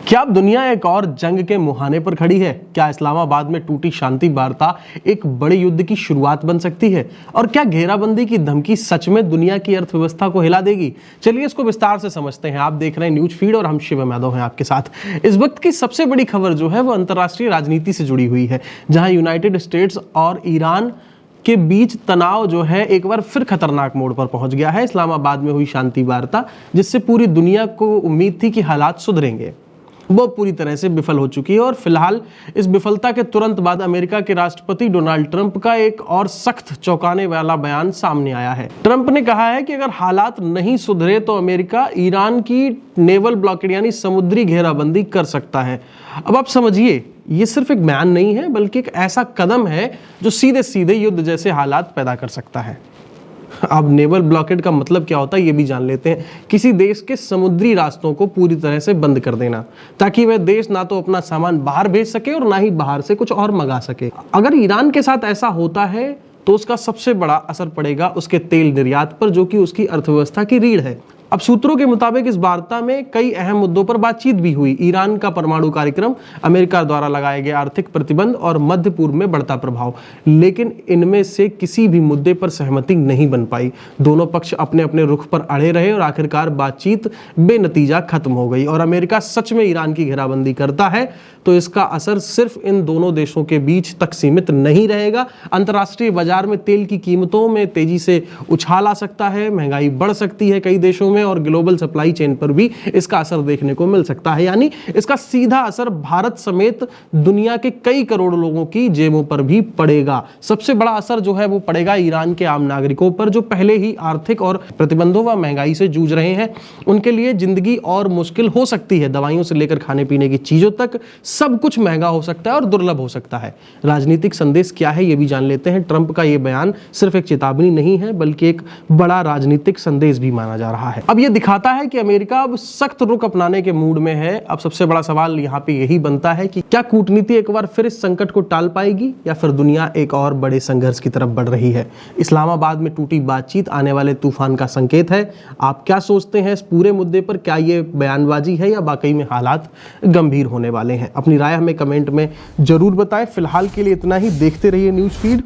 क्या अब दुनिया एक और जंग के मुहाने पर खड़ी है? क्या इस्लामाबाद में टूटी शांति वार्ता एक बड़े युद्ध की शुरुआत बन सकती है? और क्या घेराबंदी की धमकी सच में दुनिया की अर्थव्यवस्था को हिला देगी? चलिए इसको विस्तार से समझते हैं। आप देख रहे हैं न्यूज फीड और हम शिवम यादव हैं आपके साथ। इस वक्त की सबसे बड़ी खबर जो है वो अंतर्राष्ट्रीय राजनीति से जुड़ी हुई है, जहां यूनाइटेड स्टेट्स और ईरान के बीच तनाव जो है एक बार फिर खतरनाक मोड़ पर पहुंच गया है। इस्लामाबाद में हुई शांति वार्ता, जिससे पूरी दुनिया को उम्मीद थी कि हालात सुधरेंगे, वो पूरी तरह से विफल हो चुकी है। और फिलहाल इस विफलता के तुरंत बाद अमेरिका के राष्ट्रपति डोनाल्ड ट्रंप का एक और सख्त चौंकाने वाला बयान सामने आया है। ट्रंप ने कहा है कि अगर हालात नहीं सुधरे तो अमेरिका ईरान की नेवल ब्लॉकेड यानी समुद्री घेराबंदी कर सकता है। अब आप समझिए, ये सिर्फ एक बयान नहीं है बल्कि एक ऐसा कदम है जो सीधे सीधे युद्ध जैसे हालात पैदा कर सकता है। अब नेवल ब्लॉकेड का मतलब क्या होता है ये भी जान लेते हैं। किसी देश के समुद्री रास्तों को पूरी तरह से बंद कर देना, ताकि वह देश ना तो अपना सामान बाहर भेज सके और ना ही बाहर से कुछ और मंगा सके। अगर ईरान के साथ ऐसा होता है तो उसका सबसे बड़ा असर पड़ेगा उसके तेल निर्यात पर, जो कि उसकी अर्थव्यवस्था की रीढ़ है। अब सूत्रों के मुताबिक इस वार्ता में कई अहम मुद्दों पर बातचीत भी हुई। ईरान का परमाणु कार्यक्रम, अमेरिका द्वारा लगाए गए आर्थिक प्रतिबंध और मध्य पूर्व में बढ़ता प्रभाव, लेकिन इनमें से किसी भी मुद्दे पर सहमति नहीं बन पाई। दोनों पक्ष अपने अपने रुख पर अड़े रहे और आखिरकार बातचीत बेनतीजा खत्म हो गई। और अमेरिका सच में ईरान की घेराबंदी करता है तो इसका असर सिर्फ इन दोनों देशों के बीच तक सीमित नहीं रहेगा। अंतर्राष्ट्रीय बाजार में तेल की कीमतों में तेजी से उछाल आ सकता है, महंगाई बढ़ सकती है कई देशों में, और ग्लोबल सप्लाई चेन पर भी इसका असर देखने को मिल सकता है। यानी इसका सीधा असर भारत समेत दुनिया के कई करोड़ लोगों की जेबों पर भी पड़ेगा। सबसे बड़ा असर जो है वो पड़ेगा ईरान के आम नागरिकों पर, जो पहले ही आर्थिक और प्रतिबंधों व महंगाई से जूझ रहे हैं। उनके लिए जिंदगी और मुश्किल हो सकती है। दवाइयों से लेकर खाने पीने की चीजों तक सब कुछ महंगा हो सकता है और दुर्लभ हो सकता है। राजनीतिक संदेश क्या है ये भी जान लेते हैं। ट्रंप का ये बयान सिर्फ एक चेतावनी नहीं है बल्कि एक बड़ा राजनीतिक संदेश भी माना जा रहा है। अब ये दिखाता है कि अमेरिका अब सख्त रुख अपनाने के मूड में है। अब सबसे बड़ा सवाल यहाँ पे यही बनता है कि क्या कूटनीति एक बार फिर इस संकट को टाल पाएगी या फिर दुनिया एक और बड़े संघर्ष की तरफ बढ़ रही है। इस्लामाबाद में टूटी बातचीत आने वाले तूफान का संकेत है। आप क्या सोचते हैं इस पूरे मुद्दे पर? क्या ये बयानबाजी है या वाकई में हालात गंभीर होने वाले हैं? अपनी राय हमें कमेंट में जरूर बताएं। फिलहाल के लिए इतना ही। देखते रहिए न्यूज़ फीड।